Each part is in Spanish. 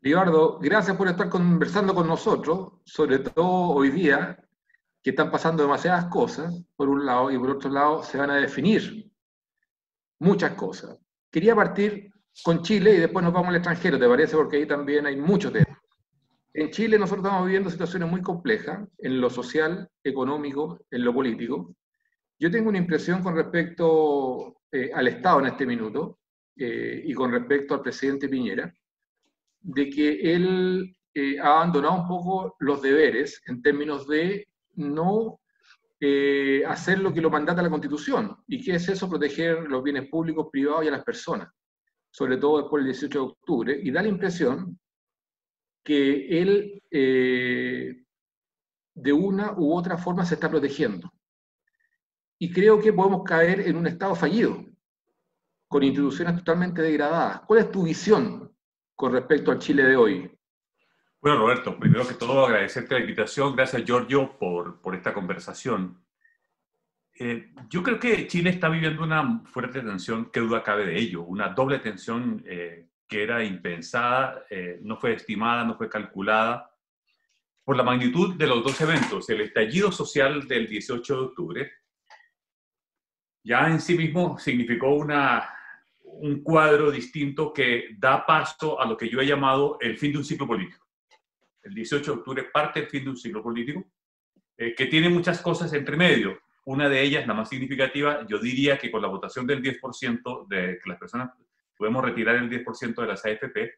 Libardo, gracias por estar conversando con nosotros, sobre todo hoy día, que están pasando demasiadas cosas, por un lado, y por otro lado se van a definir muchas cosas. Quería partir con Chile y después nos vamos al extranjero, ¿te parece? Porque ahí también hay mucho tema. En Chile nosotros estamos viviendo situaciones muy complejas en lo social, económico, en lo político. Yo tengo una impresión con respecto al Estado en este minuto y con respecto al presidente Piñera, de que él ha abandonado un poco los deberes en términos de no hacer lo que lo mandata la Constitución. ¿Y qué es eso? Proteger los bienes públicos, privados y a las personas, sobre todo después del 18 de octubre. Y da la impresión que él, de una u otra forma, se está protegiendo. Y creo que podemos caer en un estado fallido, con instituciones totalmente degradadas. ¿Cuál es tu visión con respecto al Chile de hoy? Bueno, Roberto, primero que todo agradecerte la invitación. Gracias, Giorgio, por esta conversación. Yo creo que Chile está viviendo una fuerte tensión, qué duda cabe de ello, una doble tensión que era impensada, no fue estimada, no fue calculada, por la magnitud de los dos eventos. El estallido social del 18 de octubre ya en sí mismo significó un cuadro distinto que da paso a lo que yo he llamado el fin de un ciclo político. El 18 de octubre parte el fin de un ciclo político que tiene muchas cosas entre medio. Una de ellas, la más significativa, yo diría que con la votación del 10%, de que las personas podemos retirar el 10% de las AFP,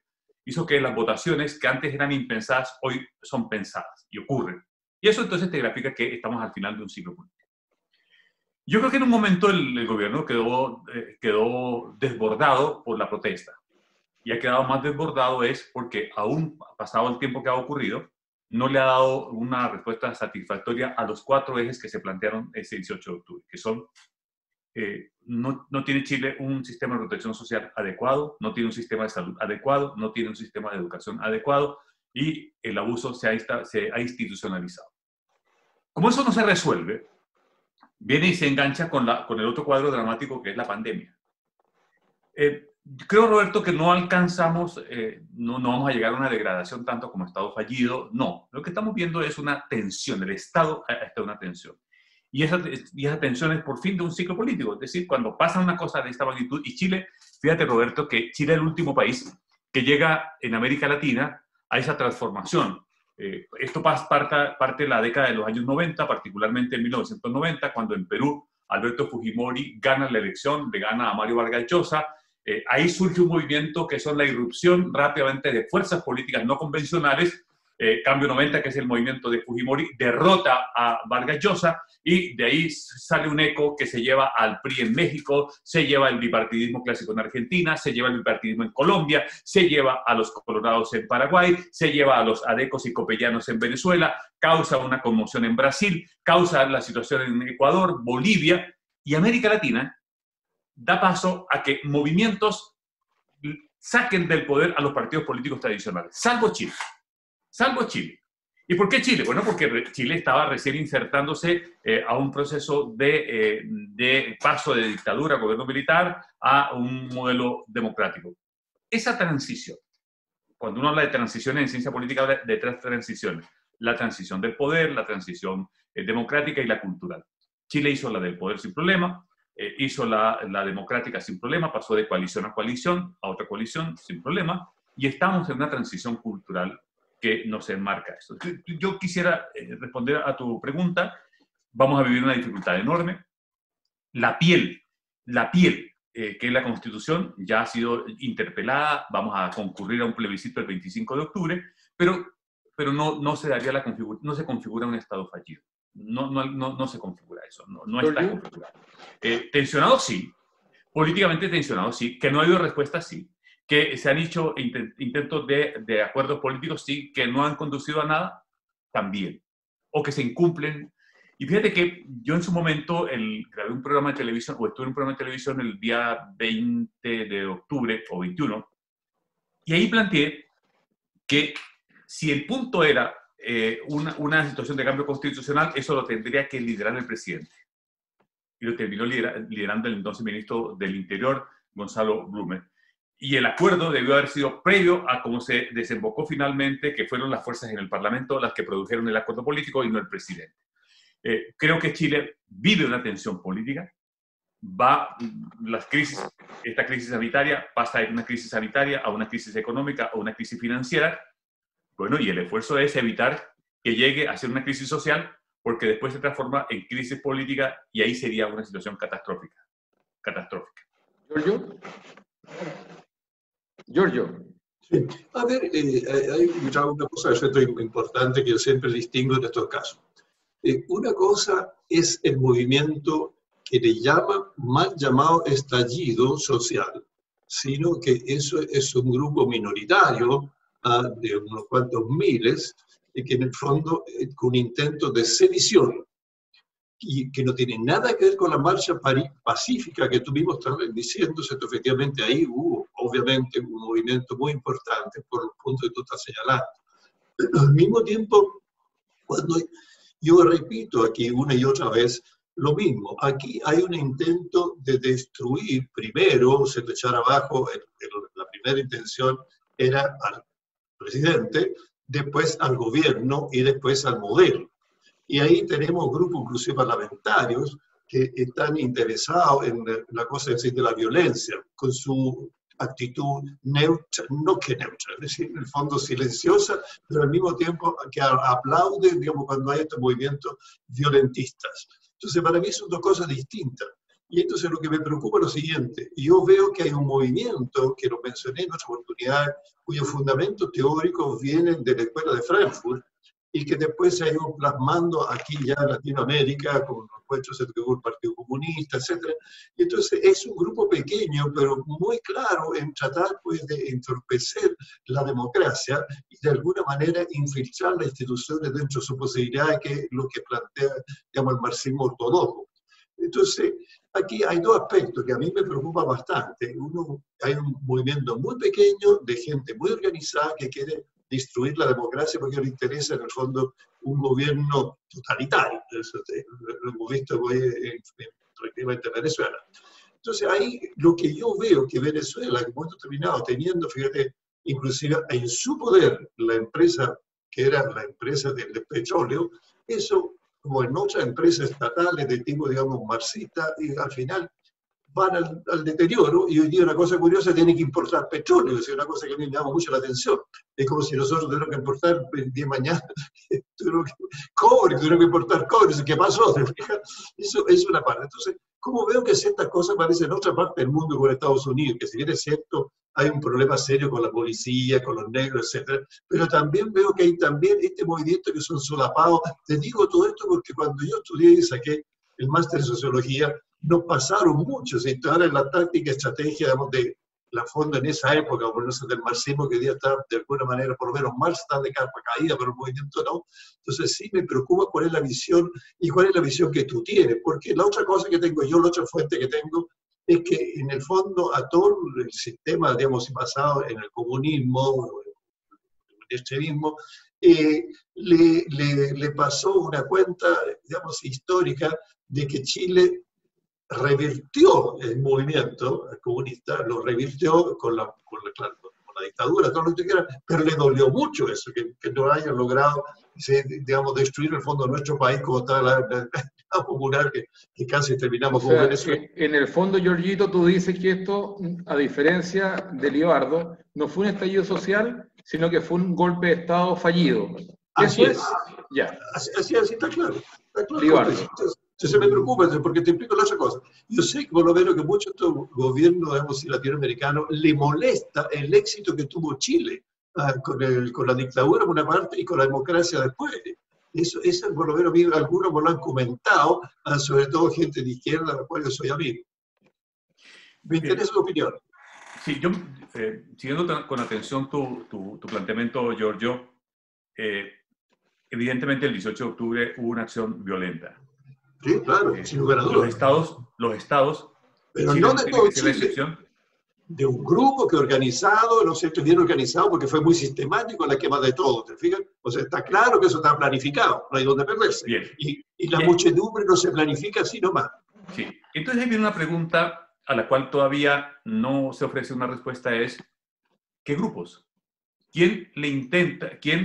hizo que las votaciones que antes eran impensadas, hoy son pensadas y ocurren. Y eso entonces te grafica que estamos al final de un ciclo político. Yo creo que en un momento el gobierno quedó desbordado por la protesta. Y ha quedado más desbordado es porque aún pasado el tiempo que ha ocurrido, no le ha dado una respuesta satisfactoria a los 4 ejes que se plantearon ese 18 de octubre, que son, no tiene Chile un sistema de protección social adecuado, no tiene un sistema de salud adecuado, no tiene un sistema de educación adecuado y el abuso se ha institucionalizado. Como eso no se resuelve, viene y se engancha con el otro cuadro dramático que es la pandemia. Creo, Roberto, que no alcanzamos, no vamos a llegar a una degradación tanto como Estado fallido, no. Lo que estamos viendo es una tensión, el Estado está en una tensión. Y esa tensión es por fin de un ciclo político, es decir, cuando pasa una cosa de esta magnitud, y Chile, fíjate, Roberto, que Chile es el último país que llega en América Latina a esa transformación. Esto parte de la década de los años 90, particularmente en 1990, cuando en Perú Alberto Fujimori gana la elección, le gana a Mario Vargas Llosa. Ahí surge un movimiento que son la irrupción rápidamente de fuerzas políticas no convencionales. Cambio 90, que es el movimiento de Fujimori, derrota a Vargas Llosa y de ahí sale un eco que se lleva al PRI en México, se lleva el bipartidismo clásico en Argentina, se lleva el bipartidismo en Colombia, se lleva a los colorados en Paraguay, se lleva a los adecos y copellanos en Venezuela, causa una conmoción en Brasil, causa la situación en Ecuador, Bolivia y América Latina da paso a que movimientos saquen del poder a los partidos políticos tradicionales, salvo Chile. Salvo Chile. ¿Y por qué Chile? Bueno, porque Chile estaba recién insertándose a un proceso de paso de dictadura, gobierno militar, a un modelo democrático. Esa transición, cuando uno habla de transiciones en ciencia política, habla de 3 transiciones. La transición del poder, la transición democrática y la cultural. Chile hizo la del poder sin problema, hizo la democrática sin problema, pasó de coalición a coalición, a otra coalición sin problema, y estamos en una transición cultural que nos enmarca esto. Yo quisiera responder a tu pregunta. Vamos a vivir una dificultad enorme. La piel, que es la Constitución, ya ha sido interpelada. Vamos a concurrir a un plebiscito el 25 de octubre, pero no se daría no se configura un Estado fallido. No se configura eso, no está configurado. Tensionado sí, políticamente tensionado sí, que no ha habido respuesta sí, que se han hecho intentos de acuerdos políticos sí, que no han conducido a nada también, o que se incumplen. Y fíjate que yo en su momento grabé un programa de televisión, o estuve en un programa de televisión el día 20 de octubre o 21, y ahí planteé que si el punto era una situación de cambio constitucional, eso lo tendría que liderar el presidente. Y lo terminó liderando el entonces ministro del Interior, Gonzalo Blume. y el acuerdo debió haber sido previo a cómo se desembocó finalmente, que fueron las fuerzas en el Parlamento las que produjeron el acuerdo político y no el presidente. Creo que Chile vive una tensión política. Esta crisis sanitaria pasa de una crisis sanitaria a una crisis económica a una crisis financiera. Bueno, y el esfuerzo es evitar que llegue a ser una crisis social, porque después se transforma en crisis política y ahí sería una situación catastrófica. ¿Giorgio? Giorgio. Sí. A ver, hay una cosa que yo estoy importante que yo siempre distingo en estos casos. Una cosa es el movimiento que le llama mal llamado estallido social, sino que eso es un grupo minoritario de unos cuantos miles, que en el fondo con un intento de sedición, y que no tiene nada que ver con la marcha pacífica que tuvimos diciendo, ¿cierto? Efectivamente ahí hubo obviamente un movimiento muy importante por los puntos que tú estás señalando. Pero al mismo tiempo, cuando yo repito aquí una y otra vez lo mismo, aquí hay un intento de destruir primero, de echar abajo, la primera intención era al presidente, después al gobierno y después al modelo. Y ahí tenemos grupos inclusive parlamentarios que están interesados en la cosa de la violencia, con su actitud neutra, no que neutra, es decir, en el fondo silenciosa, pero al mismo tiempo que aplaude, digamos, cuando hay estos movimientos violentistas. Entonces, para mí son dos cosas distintas. Y entonces lo que me preocupa es lo siguiente, yo veo que hay un movimiento, que lo mencioné en otra oportunidad, cuyos fundamentos teóricos vienen de la Escuela de Frankfurt, y que después se ha ido plasmando aquí ya en Latinoamérica, con los encuentros del Partido Comunista, etc. Y entonces es un grupo pequeño, pero muy claro en tratar pues, de entorpecer la democracia y de alguna manera infiltrar las instituciones dentro de su posibilidad, que es lo que plantea, digamos, el marxismo ortodoxo. Entonces, aquí hay dos aspectos que a mí me preocupan bastante. Uno, hay un movimiento muy pequeño de gente muy organizada que quiere destruir la democracia porque le interesa en el fondo un gobierno totalitario. Eso lo hemos visto en Venezuela. Entonces ahí lo que yo veo que Venezuela, en un momento determinado, teniendo, fíjate, inclusive en su poder la empresa que era la empresa del petróleo, eso como en otras empresas estatales de tipo, digamos, marxista, y al final van al deterioro, y hoy día una cosa curiosa, tienen que importar petróleo, es una cosa que a mí me llama mucho la atención. Es como si nosotros tuviéramos que importar el día de mañana cobre, tuviéramos que importar cobre, ¿qué pasó? Eso es una parte. Entonces, como veo que ciertas cosas parecen en otra parte del mundo con Estados Unidos, que si bien es cierto, hay un problema serio con la policía, con los negros, etc. Pero también veo que hay también este movimiento que son solapados. Te digo todo esto porque cuando yo estudié y saqué el máster en sociología, nos pasaron muchos, y ahora en la táctica, estrategia, digamos, de la fondo en esa época, por eso del marxismo, que hoy día está de alguna manera, por lo menos Marx está de capa caída, pero el movimiento no. Entonces sí me preocupa cuál es la visión, y cuál es la visión que tú tienes, porque la otra cosa que tengo yo, la otra fuente que tengo, es que en el fondo a todo el sistema, digamos, basado en el comunismo, el extremismo, le pasó una cuenta, digamos, histórica de que Chile revirtió el movimiento comunista, lo revirtió con la dictadura, todo lo que quiera, pero le dolió mucho eso, que no hayan logrado, digamos, destruir el fondo de nuestro país como está la popular, que casi terminamos con Venezuela. En el fondo, Giorgito, tú dices que esto, a diferencia de Libardo, no fue un estallido social, sino que fue un golpe de Estado fallido. Así ¿Eso es. Ya. Así está claro. Está claro. Libardo. Entonces me preocupa, porque te explico la otra cosa. Yo sé que por lo menos que muchos de estos gobiernos, digamos, latinoamericanos, le molesta el éxito que tuvo Chile con la dictadura por una parte y con la democracia después. Eso por lo menos algunos me lo han comentado, sobre todo gente de izquierda, a la cual yo soy amigo. Me interesa tu opinión. Sí, yo, siguiendo con atención tu planteamiento, Giorgio, evidentemente el 18 de octubre hubo una acción violenta. Sí, claro, sin lugar a dudas. Los estados, pero Chile no de todo Chile, Chile, de un grupo que organizado, no sé, bien organizado, porque fue muy sistemático la quema de todo, ¿te fijas? O sea, está claro que eso está planificado, no hay donde perderse. Bien. Y la muchedumbre no se planifica así nomás. Sí, entonces ahí viene una pregunta a la cual todavía no se ofrece una respuesta es, ¿qué grupos? ¿Quién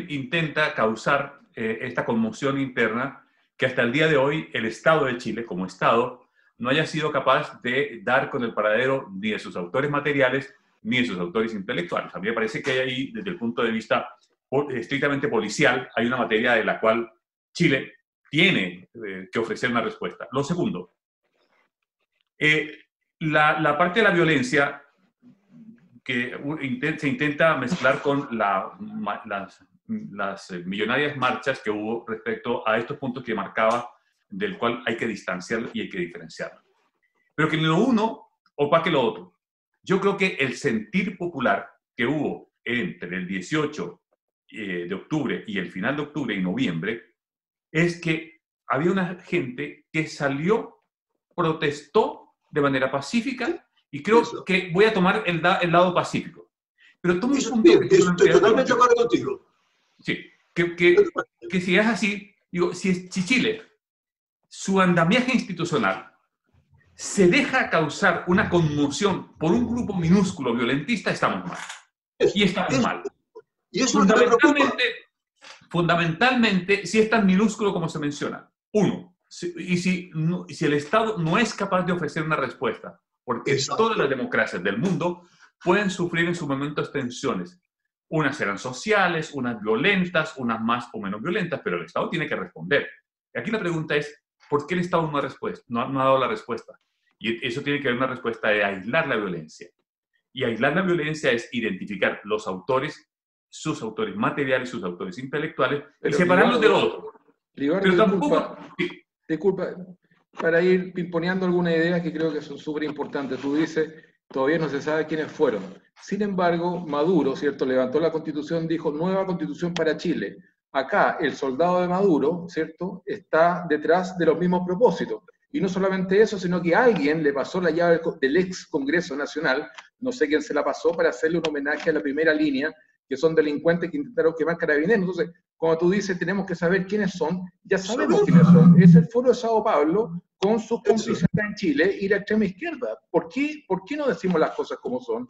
intenta causar esta conmoción interna que hasta el día de hoy el Estado de Chile, como Estado, no haya sido capaz de dar con el paradero ni de sus autores materiales ni de sus autores intelectuales? A mí me parece que hay ahí, desde el punto de vista estrictamente policial, hay una materia de la cual Chile tiene que ofrecer una respuesta. Lo segundo, la parte de la violencia que se intenta mezclar con las millonarias marchas que hubo respecto a estos puntos que marcaba, del cual hay que distanciarlo y hay que diferenciarlo. Pero que ni lo uno opaque lo otro. Yo creo que el sentir popular que hubo entre el 18 de octubre y el final de octubre y noviembre es que había una gente que salió, protestó de manera pacífica, y creo que voy a tomar el lado pacífico. Pero tomo un punto bien, estoy totalmente de acuerdo contigo. Sí, que si es así, digo, si Chile, su andamiaje institucional, se deja causar una conmoción por un grupo minúsculo violentista, estamos mal. Y estamos mal. Y eso es lo que me preocupa. Fundamentalmente, si es tan minúsculo como se menciona. Uno, si el Estado no es capaz de ofrecer una respuesta, porque todas las democracias del mundo pueden sufrir en su momento tensiones. Unas serán sociales, unas violentas, unas más o menos violentas, pero el Estado tiene que responder. Y aquí la pregunta es, ¿por qué el Estado no ha dado la respuesta? Y eso tiene que ver una respuesta de aislar la violencia. Y aislar la violencia es identificar los autores, sus autores materiales, sus autores intelectuales, y separarlos de lo otro. Pero tampoco... Disculpa, para ir pimponeando algunas ideas que creo que son súper importantes. Tú dices, todavía no se sabe quiénes fueron. Sin embargo, Maduro, ¿cierto?, levantó la Constitución, dijo, nueva Constitución para Chile. Acá, el soldado de Maduro, ¿cierto?, está detrás de los mismos propósitos. Y no solamente eso, sino que alguien le pasó la llave del ex Congreso Nacional, no sé quién se la pasó, para hacerle un homenaje a la primera línea, que son delincuentes que intentaron quemar Carabineros. Entonces, cuando tú dices tenemos que saber quiénes son, ya sabemos quiénes son. Es el Foro de Sao Paulo con sus cómplices en Chile y la extrema izquierda. ¿Por qué no decimos las cosas como son?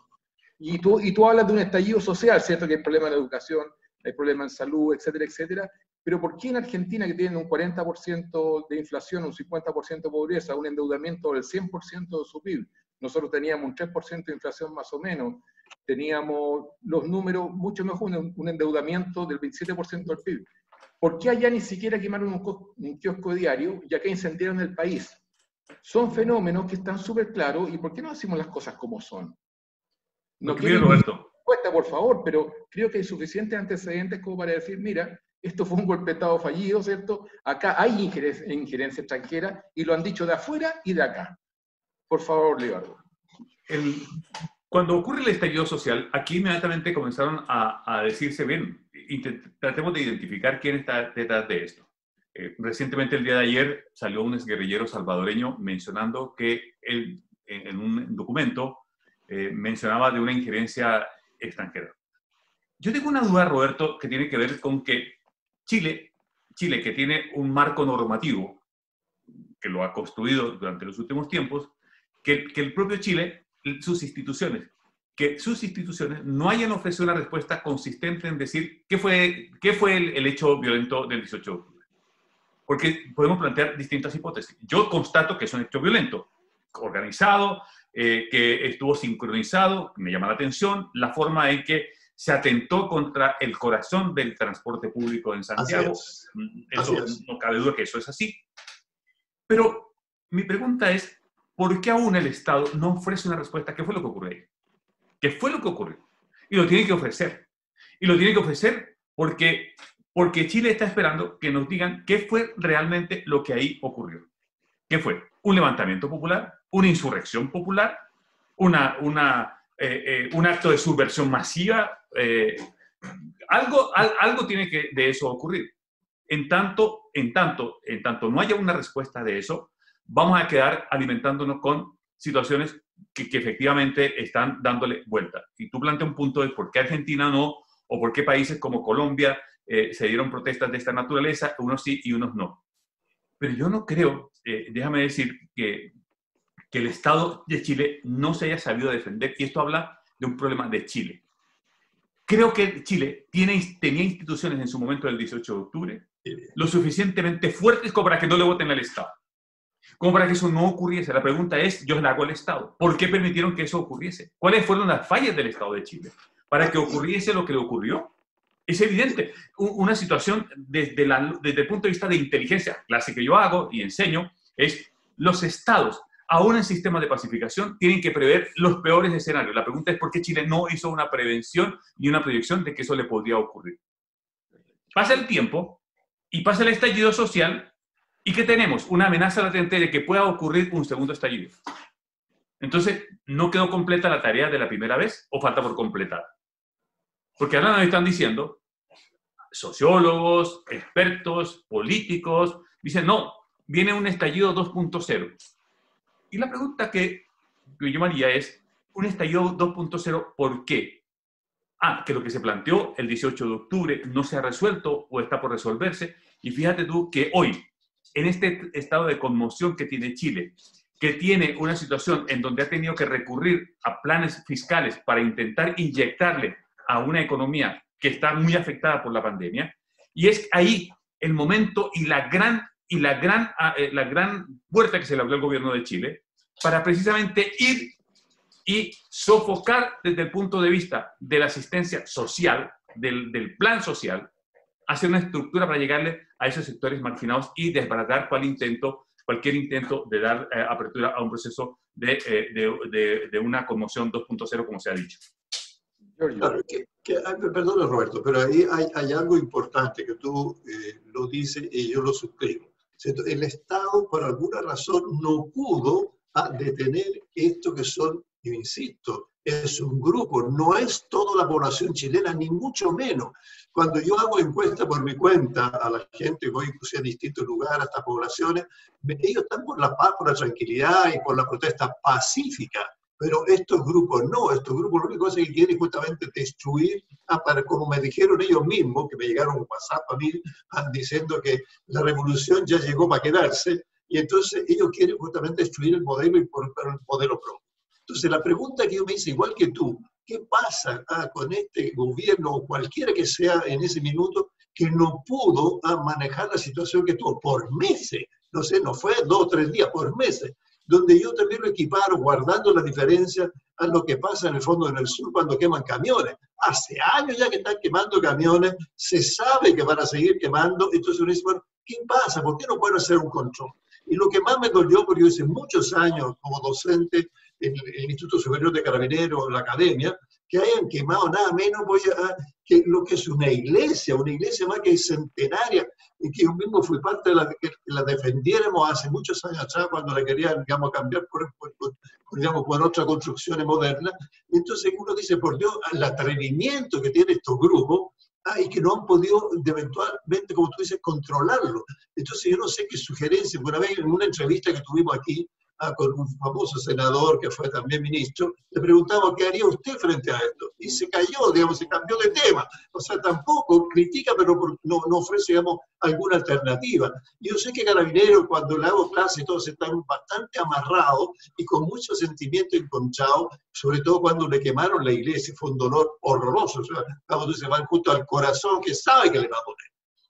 Y tú hablas de un estallido social, ¿cierto? Que hay problemas en la educación, hay problemas en salud, etcétera, etcétera. Pero ¿por qué en Argentina, que tienen un 40% de inflación, un 50% de pobreza, un endeudamiento del 100% de su PIB? Nosotros teníamos un 3% de inflación más o menos, teníamos los números mucho mejor, un endeudamiento del 27% del PIB. ¿Por qué allá ni siquiera quemaron un kiosco diario y acá incendiaron el país? Son fenómenos que están súper claros, y ¿por qué no decimos las cosas como son? No quiero respuesta, por favor, pero creo que hay suficientes antecedentes como para decir, mira, esto fue un golpe de Estado fallido, ¿cierto? Acá hay injerencia extranjera y lo han dicho de afuera y de acá. Por favor, Libardo. Cuando ocurre el estallido social, aquí inmediatamente comenzaron a decirse, bien, tratemos de identificar quién está detrás de esto. Recientemente, el día de ayer, salió un exguerrillero salvadoreño mencionando que él, en un documento, mencionaba de una injerencia extranjera. Yo tengo una duda, Roberto, que tiene que ver con que Chile, que tiene un marco normativo, que lo ha construido durante los últimos tiempos, que el propio Chile, sus instituciones no hayan ofrecido una respuesta consistente en decir qué fue el hecho violento del 18 de octubre. Porque podemos plantear distintas hipótesis. Yo constato que es un hecho violento, organizado, que estuvo sincronizado. Me llama la atención la forma en que se atentó contra el corazón del transporte público en Santiago. No cabe duda que eso es así. Pero mi pregunta es, ¿por qué aún el Estado no ofrece una respuesta? ¿Qué fue lo que ocurrió ahí? ¿Qué fue lo que ocurrió? Y lo tiene que ofrecer. Y lo tiene que ofrecer porque Chile está esperando que nos digan qué fue realmente lo que ahí ocurrió. ¿Qué fue? ¿Un levantamiento popular? ¿Una insurrección popular? ¿Un acto de subversión masiva? Algo tiene que de eso ocurrir. En tanto no haya una respuesta de eso, vamos a quedar alimentándonos con situaciones que efectivamente están dándole vuelta. Y tú planteas un punto de por qué Argentina no, o por qué países como Colombia se dieron protestas de esta naturaleza, unos sí y unos no. Pero yo no creo, déjame decir, que que el Estado de Chile no se haya sabido defender, y esto habla de un problema de Chile. Creo que Chile tenía instituciones en su momento del 18 de octubre lo suficientemente fuertes como para que no le voten al Estado, como para que eso no ocurriese. La pregunta es, yo la hago al Estado, ¿por qué permitieron que eso ocurriese? ¿Cuáles fueron las fallas del Estado de Chile para que ocurriese lo que le ocurrió? Es evidente, una situación desde el punto de vista de inteligencia, clase que yo hago y enseño, es los estados, aún en sistemas de pacificación, tienen que prever los peores escenarios. La pregunta es por qué Chile no hizo una prevención y una proyección de que eso le podría ocurrir. Pasa el tiempo y pasa el estallido social, ¿y qué tenemos? Una amenaza latente de que pueda ocurrir un segundo estallido. Entonces, ¿no quedó completa la tarea de la primera vez o falta por completar? Porque ahora nos están diciendo, sociólogos, expertos, políticos, dicen, no, viene un estallido 2.0. Y la pregunta que yo me haría es, ¿un estallido 2.0 por qué? Que lo que se planteó el 18 de octubre no se ha resuelto o está por resolverse. Y fíjate tú que hoy, en este estado de conmoción que tiene Chile, que tiene una situación en donde ha tenido que recurrir a planes fiscales para intentar inyectarle a una economía que está muy afectada por la pandemia, y es ahí el momento y la gran puerta que se le abrió al gobierno de Chile para precisamente ir y sofocar desde el punto de vista de la asistencia social, del plan social, hacer una estructura para llegarle a esos sectores marginados y desbaratar cualquier intento de dar apertura a un proceso de una conmoción 2.0, como se ha dicho. Claro, perdona Roberto, pero ahí hay algo importante que tú lo dices y yo lo suscribo. El Estado, por alguna razón, no pudo detener esto que son, yo insisto, es un grupo, no es toda la población chilena, ni mucho menos. Cuando yo hago encuestas por mi cuenta a la gente, voy a distintos lugares, a estas poblaciones, ellos están por la paz, por la tranquilidad y por la protesta pacífica. Pero estos grupos no, estos grupos lo único que quieren justamente destruir, como me dijeron ellos mismos, que me llegaron un WhatsApp a mí diciendo que la revolución ya llegó para quedarse, y entonces ellos quieren justamente destruir el modelo y por el modelo propio. Entonces la pregunta que yo me hice, igual que tú, ¿qué pasa con este gobierno o cualquiera que sea en ese minuto que no pudo manejar la situación que tuvo por meses? No sé, no fue 2 o 3 días, por meses. Donde yo también lo equiparo, guardando la diferencia a lo que pasa en el fondo en el sur cuando queman camiones. Hace años ya que están quemando camiones, se sabe que van a seguir quemando, entonces uno dice, bueno, ¿qué pasa? ¿Por qué no pueden hacer un control? Y lo que más me dolió, porque yo hice muchos años como docente en el Instituto Superior de Carabineros, la academia, que hayan quemado nada menos que lo que es una iglesia más que centenaria, y que yo mismo fui parte de que la defendiéramos hace muchos años atrás cuando la querían, digamos, cambiar por otra construcción moderna. Y entonces uno dice, por Dios, el atrevimiento que tienen estos grupos, y que no han podido eventualmente, como tú dices, controlarlo. Entonces yo no sé qué sugerencia, una vez en una entrevista que tuvimos aquí, con un famoso senador que fue también ministro, le preguntamos qué haría usted frente a esto. Y se cayó, digamos, se cambió de tema. O sea, tampoco critica, pero no ofrece, digamos, alguna alternativa. Yo sé que Carabineros, cuando le hago clase y todos están bastante amarrados y con mucho sentimiento encontrado, sobre todo cuando le quemaron la iglesia, fue un dolor horroroso. O sea, cuando se van justo al corazón, que sabe que le va a poner.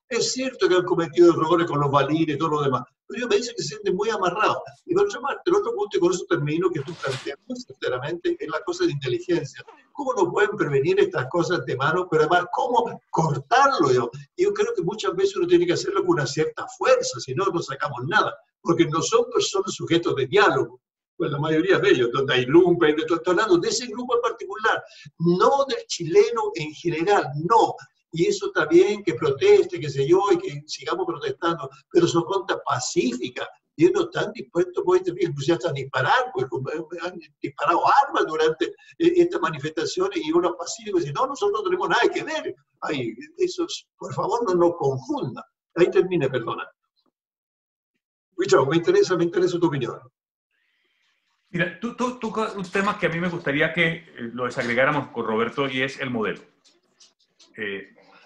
Es cierto que han cometido errores con los balines y todo lo demás, pero yo me dice que se sienten muy amarrados. Y por otra parte, el otro punto, y con eso termino, que tú planteas muy sinceramente, es la cosa de inteligencia. ¿Cómo no pueden prevenir estas cosas de mano, pero además cómo cortarlo? Yo creo que muchas veces uno tiene que hacerlo con una cierta fuerza, si no, no sacamos nada, porque no son personas sujetos de diálogo. Pues la mayoría de ellos, donde hay lumpen, de todos lados, de ese grupo en particular, no del chileno en general, no. Y eso está bien, que proteste, qué sé yo, y que sigamos protestando, pero son contas pacíficas. Y ellos no están dispuestos, pues, inclusive hasta a disparar, pues han disparado armas durante estas manifestaciones y unos pacíficos dicen, no, nosotros no tenemos nada que ver. Ay, eso, por favor, no nos confunda. Ahí termine, perdona. Richard, me interesa tu opinión. Mira, tú un tema que a mí me gustaría que lo desagregáramos con Roberto, y es el modelo.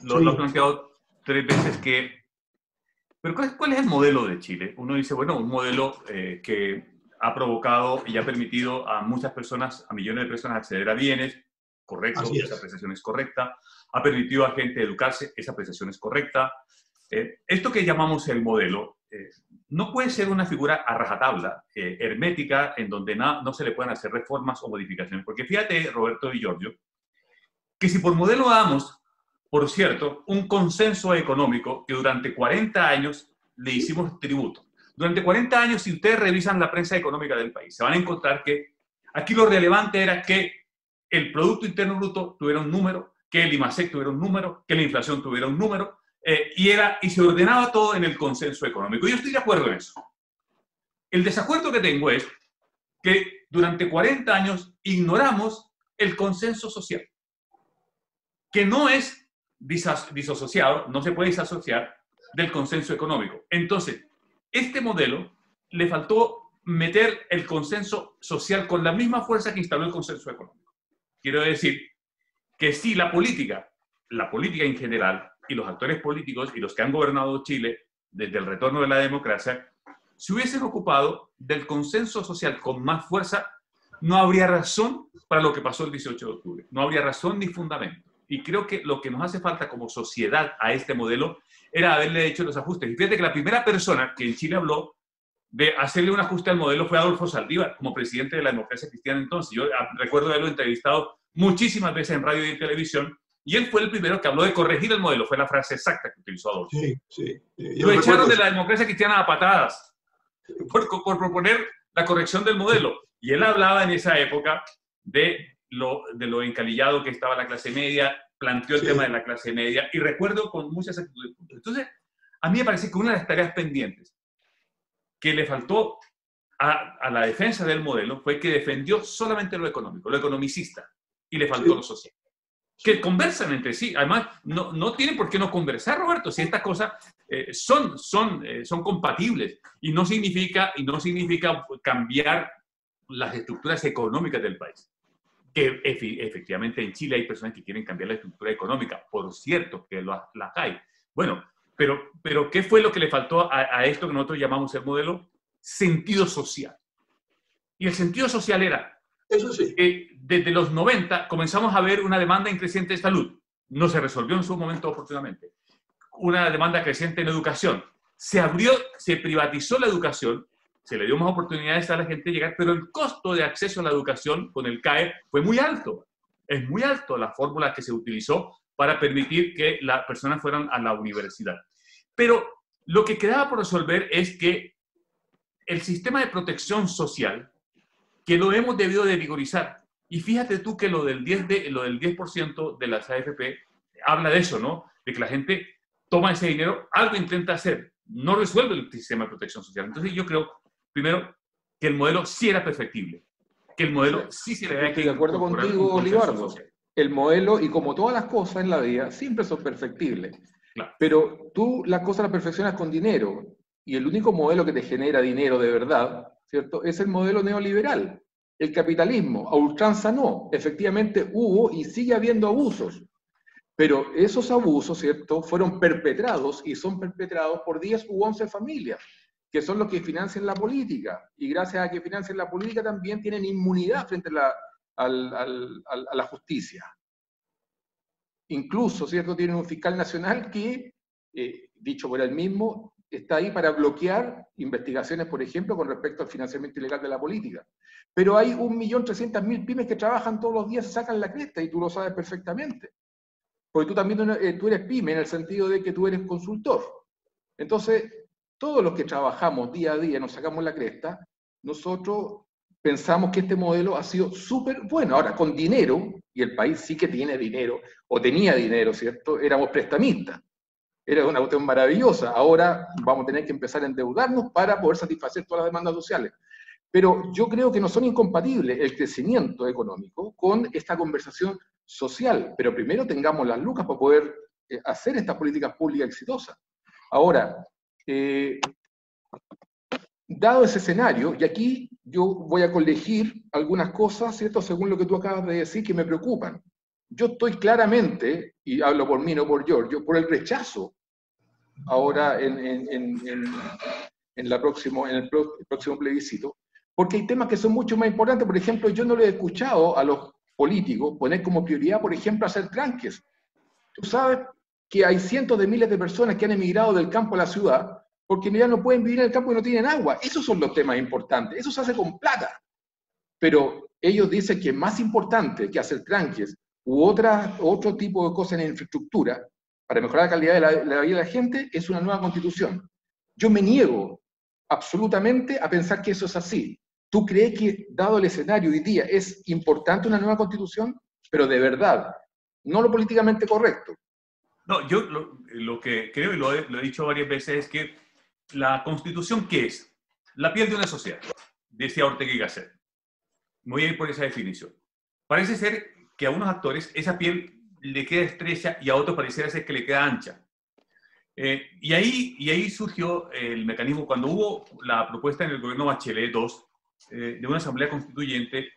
Lo he planteado 3 veces pero ¿cuál es el modelo de Chile? Uno dice, bueno, un modelo que ha provocado y ha permitido a muchas personas, a millones de personas acceder a bienes, correcto, esa apreciación es correcta, ha permitido a gente educarse, esa apreciación es correcta. Esto que llamamos el modelo no puede ser una figura a rajatabla, hermética, en donde no se le puedan hacer reformas o modificaciones. Porque fíjate, Roberto y Giorgio, que si por modelo damos, por cierto, un consenso económico que durante 40 años le hicimos tributo. Durante 40 años, si ustedes revisan la prensa económica del país, se van a encontrar que aquí lo relevante era que el Producto Interno Bruto tuviera un número, que el IMASEC tuviera un número, que la inflación tuviera un número, y se ordenaba todo en el consenso económico. Yo estoy de acuerdo en eso. El desacuerdo que tengo es que durante 40 años ignoramos el consenso social, que no es disasociado, no se puede disasociar del consenso económico. Entonces, este modelo le faltó meter el consenso social con la misma fuerza que instaló el consenso económico. Quiero decir que si la política en general y los actores políticos y los que han gobernado Chile desde el retorno de la democracia, se hubiesen ocupado del consenso social con más fuerza, no habría razón para lo que pasó el 18 de octubre. No habría razón ni fundamento. Y creo que lo que nos hace falta como sociedad a este modelo era haberle hecho los ajustes. Y fíjate que la primera persona que en Chile habló de hacerle un ajuste al modelo fue Adolfo Saldívar, como presidente de la democracia cristiana entonces. Yo recuerdo haberlo entrevistado muchísimas veces en radio y en televisión, y él fue el primero que habló de corregir el modelo. Fue la frase exacta que utilizó Adolfo. Sí, sí. Lo echaron de la democracia cristiana a patadas por proponer la corrección del modelo. Y él hablaba en esa época de lo encalillado que estaba la clase media, planteó el tema de la clase media, y recuerdo con muchas actitudes. Entonces, a mí me parece que una de las tareas pendientes que le faltó a la defensa del modelo fue que defendió solamente lo económico, lo economicista, y le faltó lo social. Que conversan entre sí. Además, no tienen por qué no conversar, Roberto, si estas cosas son compatibles, y no significa cambiar las estructuras económicas del país. Que efectivamente en Chile hay personas que quieren cambiar la estructura económica, por cierto que las hay. Bueno, pero ¿qué fue lo que le faltó a esto que nosotros llamamos el modelo? Sentido social. Y el sentido social era, eso sí, desde los 90 comenzamos a ver una demanda creciente de salud. No se resolvió en su momento oportunamente. Una demanda creciente en educación. Se privatizó la educación, se le dio más oportunidades a la gente de llegar, pero el costo de acceso a la educación con el CAE fue muy alto. Es muy alto la fórmula que se utilizó para permitir que las personas fueran a la universidad. Pero lo que quedaba por resolver es que el sistema de protección social, que lo hemos debido de vigorizar, y fíjate tú que lo del 10% de las AFP habla de eso, ¿no? De que la gente toma ese dinero, algo intenta hacer, no resuelve el sistema de protección social. Entonces yo creo, primero, que el modelo sí era perfectible, que el modelo sí se le había que Estoy de acuerdo contigo, Libardo. El modelo, y como todas las cosas en la vida, siempre son perfectibles. Claro. Pero tú las cosas las perfeccionas con dinero, y el único modelo que te genera dinero de verdad, ¿cierto?, es el modelo neoliberal. El capitalismo, a ultranza no. Efectivamente hubo y sigue habiendo abusos. Pero esos abusos, ¿cierto?, fueron perpetrados y son perpetrados por 10 u 11 familias, que son los que financian la política. Y gracias a que financian la política también tienen inmunidad frente a la justicia. Incluso, ¿cierto?, tienen un fiscal nacional que, dicho por él mismo, está ahí para bloquear investigaciones, por ejemplo, con respecto al financiamiento ilegal de la política. Pero hay 1.300.000 pymes que trabajan todos los días y sacan la cresta, y tú lo sabes perfectamente. Porque tú también tú eres pyme en el sentido de que tú eres consultor. Entonces, todos los que trabajamos día a día, nos sacamos la cresta, nosotros pensamos que este modelo ha sido súper bueno. Ahora, con dinero, y el país sí que tiene dinero, o tenía dinero, ¿cierto? Éramos prestamistas. Era una cuestión maravillosa. Ahora vamos a tener que empezar a endeudarnos para poder satisfacer todas las demandas sociales. Pero yo creo que no son incompatibles el crecimiento económico con esta conversación social. Pero primero tengamos las lucas para poder hacer estas políticas públicas exitosas. Ahora, dado ese escenario, y aquí yo voy a colegir algunas cosas, ¿cierto?, según lo que tú acabas de decir, que me preocupan. Yo estoy claramente, y hablo por mí, no por Giorgio, por el rechazo ahora en el próximo plebiscito, porque hay temas que son mucho más importantes. Por ejemplo, yo no le he escuchado a los políticos poner como prioridad, por ejemplo, hacer tranques. Tú sabes que hay cientos de miles de personas que han emigrado del campo a la ciudad porque ya no pueden vivir en el campo y no tienen agua. Esos son los temas importantes. Eso se hace con plata. Pero ellos dicen que es más importante que hacer tranques u otro tipo de cosas en infraestructura para mejorar la calidad de la vida de la gente es una nueva constitución. Yo me niego absolutamente a pensar que eso es así. ¿Tú crees que, dado el escenario hoy día, es importante una nueva constitución? Pero de verdad, no lo políticamente correcto. No, yo lo que creo, y lo he dicho varias veces, es que la constitución, ¿qué es? La piel de una sociedad, decía Ortega y Gasset. Voy a ir por esa definición. Parece ser que a unos actores esa piel le queda estrecha y a otros pareciera ser que le queda ancha. Y ahí surgió el mecanismo, cuando hubo la propuesta en el gobierno Bachelet II de una asamblea constituyente.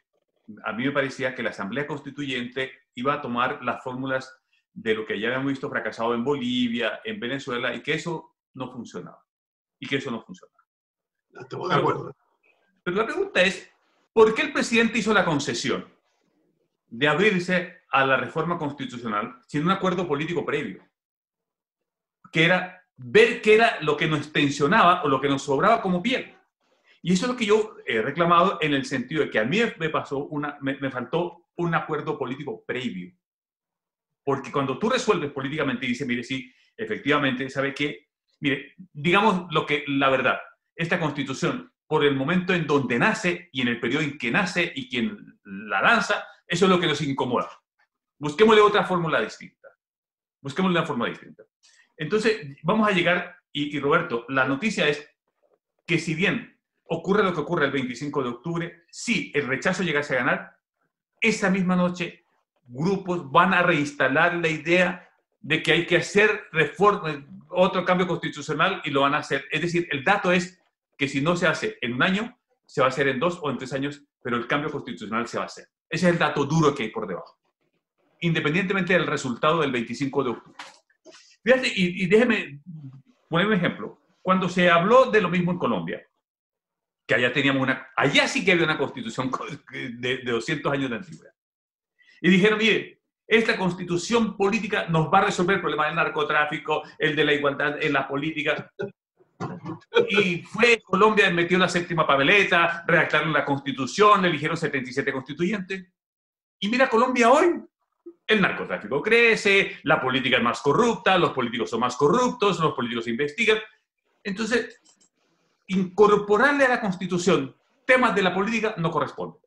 A mí me parecía que la asamblea constituyente iba a tomar las fórmulas de lo que ya habíamos visto fracasado en Bolivia, en Venezuela, y que eso no funcionaba. Estamos de acuerdo. Pero la pregunta es, ¿por qué el presidente hizo la concesión de abrirse a la reforma constitucional sin un acuerdo político previo? Que era ver qué era lo que nos tensionaba o lo que nos sobraba como piel. Y eso es lo que yo he reclamado, en el sentido de que a mí me faltó un acuerdo político previo. Porque cuando tú resuelves políticamente y dices, mire, sí, efectivamente, ¿sabe qué? Mire, digamos la verdad, esta Constitución, por el momento en donde nace y en el periodo en que nace y quien la lanza, eso es lo que nos incomoda. Busquémosle otra fórmula distinta. Busquémosle una forma distinta. Entonces, vamos a llegar, y Roberto, la noticia es que si bien ocurre lo que ocurre el 25 de octubre, si el rechazo llegase a ganar, esa misma noche grupos van a reinstalar la idea de que hay que hacer reforma, otro cambio constitucional, y lo van a hacer. Es decir, el dato es que si no se hace en un año, se va a hacer en 2 o en 3 años, pero el cambio constitucional se va a hacer. Ese es el dato duro que hay por debajo, independientemente del resultado del 25 de octubre. Fíjate, y déjeme poner un ejemplo. Cuando se habló de lo mismo en Colombia, que allá sí que había una constitución de 200 años de antigüedad. Y dijeron, mire, esta constitución política nos va a resolver el problema del narcotráfico, el de la igualdad en la política. Y Colombia metió la séptima papeleta, redactaron la constitución, eligieron 77 constituyentes. Y mira Colombia hoy. El narcotráfico crece, la política es más corrupta, los políticos son más corruptos, los políticos se investigan. Entonces, incorporarle a la Constitución temas de la política no corresponde.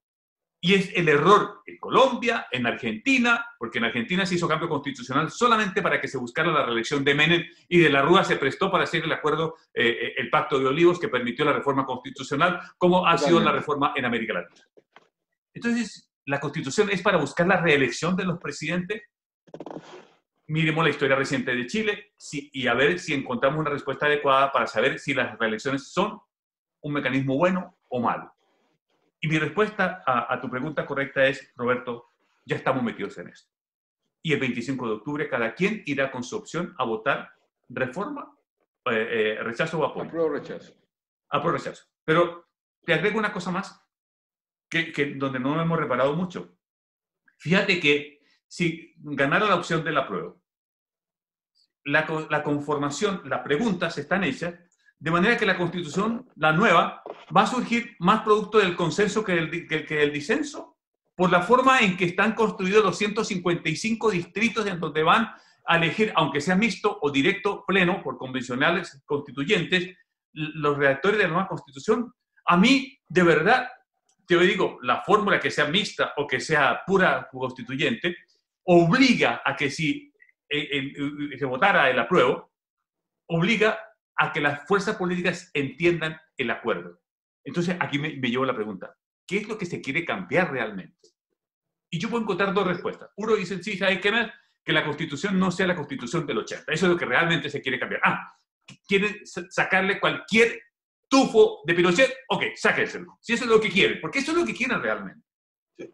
Y es el error en Colombia, en Argentina, porque en Argentina se hizo cambio constitucional solamente para que se buscara la reelección de Menem, y de la Rúa se prestó para hacer el acuerdo, el Pacto de Olivos, que permitió la reforma constitucional, como ha sido la reforma en América Latina. Entonces, ¿la Constitución es para buscar la reelección de los presidentes? Miremos la historia reciente de Chile y a ver si encontramos una respuesta adecuada para saber si las reelecciones son un mecanismo bueno o malo. Y mi respuesta a tu pregunta correcta es, Roberto, ya estamos metidos en esto. Y el 25 de octubre cada quien irá con su opción a votar reforma, rechazo o apoyo. Apruebo o rechazo. Apruebo o rechazo. Pero te agrego una cosa más, donde no hemos reparado mucho. Fíjate que si ganara la opción del apruebo, la conformación, las preguntas están hechas de manera que la Constitución, la nueva, va a surgir más producto del consenso que del disenso, por la forma en que están construidos los 155 distritos en donde van a elegir, aunque sea mixto o directo pleno, por convencionales constituyentes, los redactores de la nueva Constitución. A mí, de verdad, te digo, la fórmula que sea mixta o que sea pura constituyente, obliga a que si se votara el apruebo, obliga a que las fuerzas políticas entiendan el acuerdo. Entonces, aquí me llevo la pregunta, ¿qué es lo que se quiere cambiar realmente? Y yo puedo encontrar dos respuestas. Uno dice, sí, hay que la Constitución no sea la Constitución del 80. Eso es lo que realmente se quiere cambiar. ¿Quieren sacarle cualquier tufo de Pinochet? Ok, sáquenselo. Si eso es lo que quieren, porque eso es lo que quieren realmente.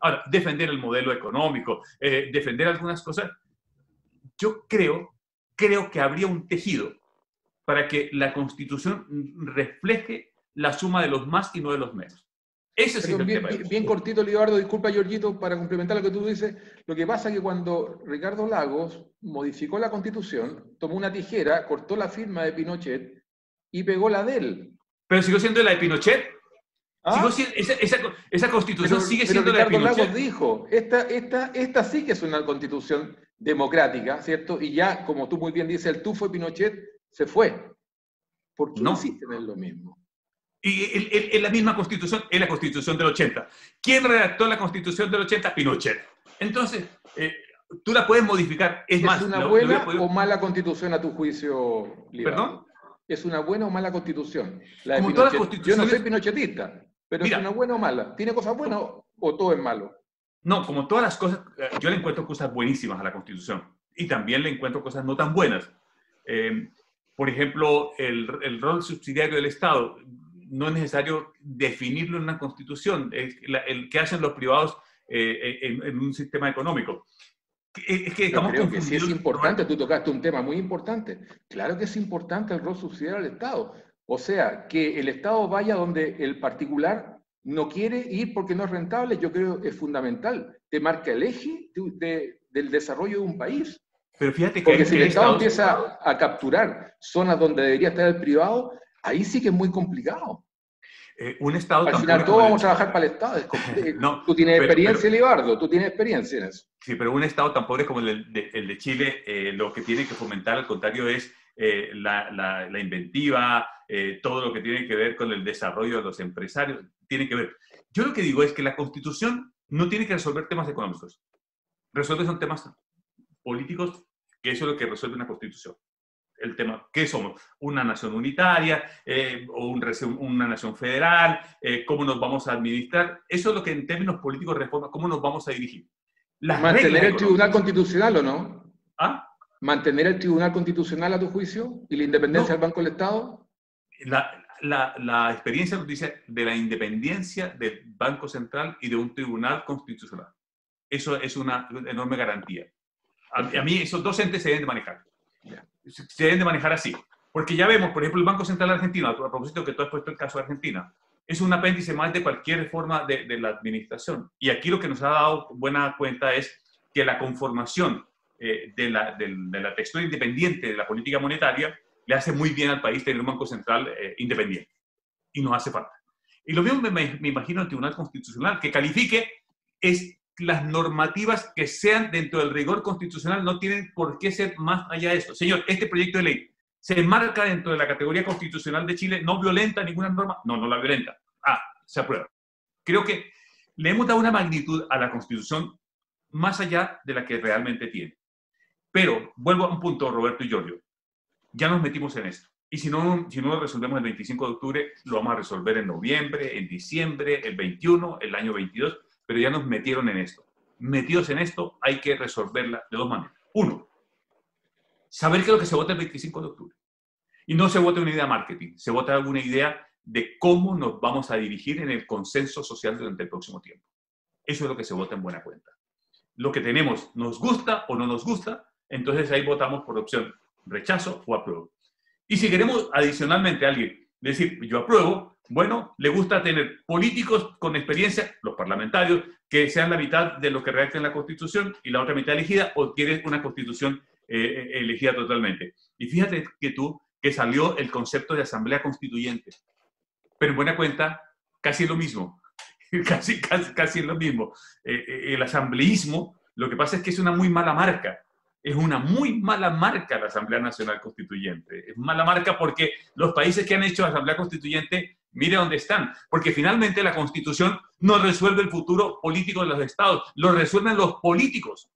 Ahora, defender el modelo económico, defender algunas cosas. Yo creo que habría un tejido para que la Constitución refleje la suma de los más y no de los menos. Ese es el tema. Bien cortito, Libardo, disculpa, Giorgito, para complementar lo que tú dices. Lo que pasa es que cuando Ricardo Lagos modificó la Constitución, tomó una tijera, cortó la firma de Pinochet y pegó la de él. Pero siguió siendo la de Pinochet. ¿Ah? Esa Constitución sigue siendo la de Ricardo Pinochet. Lagos dijo, esta sí que es una Constitución democrática, ¿cierto? Y ya, como tú muy bien dices, el tufo de Pinochet se fue. ¿Por qué insisten en lo mismo? Y en la misma Constitución, es la Constitución del 80. ¿Quién redactó la Constitución del 80? Pinochet. Entonces, tú la puedes modificar. ¿Es una buena o mala Constitución a tu juicio, Libardo? ¿Perdón? ¿Es una buena o mala Constitución? La de Como Pinochet. todas las constituciones... Yo no soy pinochetista, pero mira, ¿es una buena o mala? ¿Tiene cosas buenas o todo es malo? No, como todas las cosas, yo le encuentro cosas buenísimas a la Constitución. Y también le encuentro cosas no tan buenas. Por ejemplo, el rol subsidiario del Estado. No es necesario definirlo en una Constitución. El que hacen los privados en un sistema económico. Es que estamos creo que sí es importante, tú tocaste un tema muy importante. Claro que es importante el rol subsidiario del Estado. O sea, que el Estado vaya donde el particular no quiere ir porque no es rentable, yo creo que es fundamental. Te marca el eje del desarrollo de un país. Pero fíjate que porque si el Estado empieza a capturar zonas donde debería estar el privado, ahí sí que es muy complicado. Un Estado al final todos vamos a trabajar para el Estado. No, tú tienes experiencia, Libardo, tú tienes experiencia en eso. Sí, pero un Estado tan pobre como el de Chile, lo que tiene que fomentar, al contrario, es la inventiva, todo lo que tiene que ver con el desarrollo de los empresarios, tiene que ver. Yo lo que digo es que la Constitución no tiene que resolver temas económicos. Son temas políticos, que eso es lo que resuelve una Constitución. El tema, ¿qué somos? ¿Una nación unitaria? ¿O una nación federal? ¿Cómo nos vamos a administrar? Eso es lo que en términos políticos de reforma, ¿cómo nos vamos a dirigir? ¿Mantener el Tribunal Constitucional o no? ¿Ah? ¿Mantener el Tribunal Constitucional a tu juicio? ¿Y la independencia del Banco del Estado? La experiencia nos dice de la independencia del Banco Central y de un Tribunal Constitucional. Eso es una enorme garantía. A mí esos dos entes se deben de manejar. Se deben de manejar así. Porque ya vemos, por ejemplo, el Banco Central Argentino, a propósito que tú has puesto el caso de Argentina, es un apéndice más de cualquier forma de la administración. Y aquí lo que nos ha dado buena cuenta es que la conformación de la textura independiente de la política monetaria le hace muy bien al país tener un Banco Central independiente. Y nos hace falta. Y lo mismo me imagino el Tribunal Constitucional, que califique las normativas que sean dentro del rigor constitucional, no tienen por qué ser más allá de esto. Señor, este proyecto de ley se enmarca dentro de la categoría constitucional de Chile, no violenta ninguna norma, no la violenta. Se aprueba. Creo que le hemos dado una magnitud a la Constitución más allá de la que realmente tiene. Pero, vuelvo a un punto, Roberto y Giorgio, ya nos metimos en esto. Y si no lo resolvemos el 25 de octubre, lo vamos a resolver en noviembre, en diciembre, el 21, el año 22, pero ya nos metieron en esto. Metidos en esto, hay que resolverla de dos maneras. Uno, saber qué es lo que se vota el 25 de octubre. Y no se vota una idea de marketing, se vota una idea de cómo nos vamos a dirigir en el consenso social durante el próximo tiempo. Eso es lo que se vota en buena cuenta. Lo que tenemos, ¿nos gusta o no nos gusta? Entonces ahí votamos por opción rechazo o apruebo. Y si queremos adicionalmente a alguien decir, yo apruebo, bueno, le gusta tener políticos con experiencia, los parlamentarios, que sean la mitad de lo que redacten la Constitución y la otra mitad elegida, o quieres una Constitución elegida totalmente. Y fíjate que salió el concepto de asamblea constituyente. Pero en buena cuenta, casi es lo mismo. casi es lo mismo. El asambleísmo, lo que pasa es que es una muy mala marca. Es una muy mala marca la Asamblea Nacional Constituyente. Es mala marca porque los países que han hecho la Asamblea Constituyente, mire dónde están. Porque finalmente la Constitución no resuelve el futuro político de los estados, lo resuelven los políticos.